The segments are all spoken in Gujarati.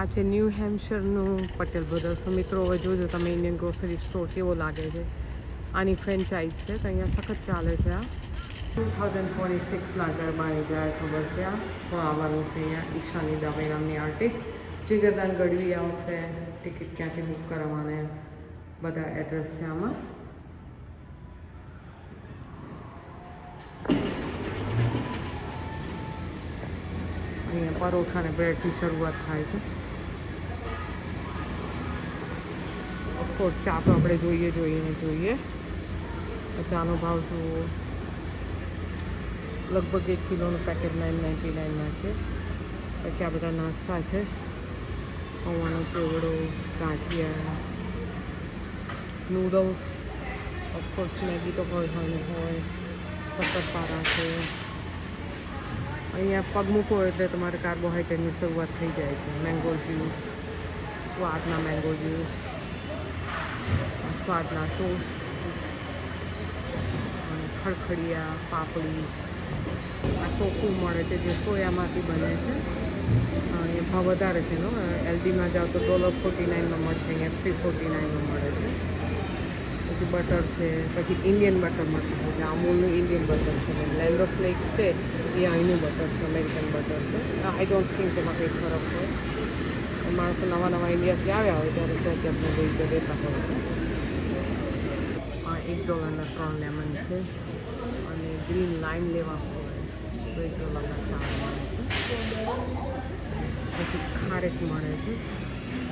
આ છે ન્યૂ હેમ્પશરનું પટેલ બ્રધર્સ. મિત્રો હવે જોજો તમે ઇન્ડિયન ગ્રોસરી સ્ટોર કેવો લાગે છે. આની ફ્રેન્ચાઇઝ છે તો અહીંયા સખત ચાલે છે. આ 2026ના ગરબાની જાય ખબર છે. આ તો આવવાનું છે અહીંયા ઈશાની દવે નામની આર્ટિસ્ટ. જીગરદાન ગઢવી આવશે. ટિકિટ ક્યાંથી બુક કરાવવાને બધા એડ્રેસ છે આમાં. અહીંયા પરોઠા અને બ્રેડથી શરૂઆત થાય છે. ઓફકોર્સ ચા તો આપણે જોઈએ. ચાનો ભાવ જુઓ, લગભગ 1 કિલોનું પેકેટ 9.99 છે. પછી આ બધા નાસ્તા છે, પૌવાનો ચેવડો, ગાંઠિયા, નૂડલ્સ, ઓફકોર્સ મેગી તો હોય, શક્કરપારા છે. અહીંયા પગ મૂકો એટલે તમારે કાર્બોહાઈડ્રેટની શરૂઆત થઈ જાય છે. મેંગો જ્યુસ, સ્વાદના મેંગો જ્યુસ, સ્વાદના ટોસ્ટ અને ખડખડિયા, પાપડી. આ ટોફુ મળે છે જે સોયામાંથી બને છે. અહીંયા ભાવ વધારે છે એનો. એલડીમાં જાઓ તો $1.49 મળશે, અહીંયા $3.49 મળે છે. પછી બટર છે, પછી ઇન્ડિયન બટર મળશે છે. અમૂલનું ઇન્ડિયન બટર છે. લેન્ડો ફ્લેક્સ છે એ અહીંનું બટર છે, અમેરિકન બટર છે. આઈ ડોન્ટ થિંક એમાં કંઈ ફરક હોય. માણસો નવા ઇન્ડિયાથી આવ્યા હોય ત્યારે ત્યાં લઈ દેતા હોય છે. $1ના 3 લેમન છે અને ગ્રીન લાઈમ લેવા હોય તો $1ના 4 મળે છે. પછી ખારેક મળે છે,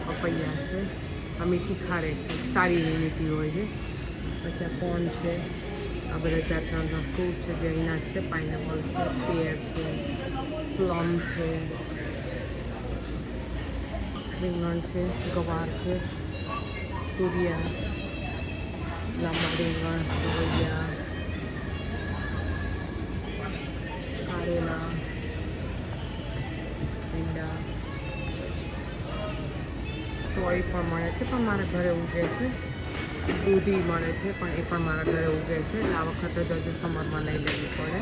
પપૈયા છે, આ મીઠી ખારેક છે, સારી એવી મીઠી હોય છે. પછી આ કોર્ન છે, આ બધા જાતના ફ્રૂટ છે જે અહીંના જ છે. પાઇનેપલ છે, પેર છે, પ્લમ છે, રીંગણ છે, ગવાર છે, તુરિયા, લાંબા રીંગણ, તુરિયા, કારેલા, ભીંડા. ચોળી પણ મળે છે પણ મારા ઘરે ઉગે છે. દૂધી મળે છે પણ એ પણ મારા ઘરે ઉગે છે. એટલે આ વખતે જ હજુ સમરમાં નહીં લેવી પડે.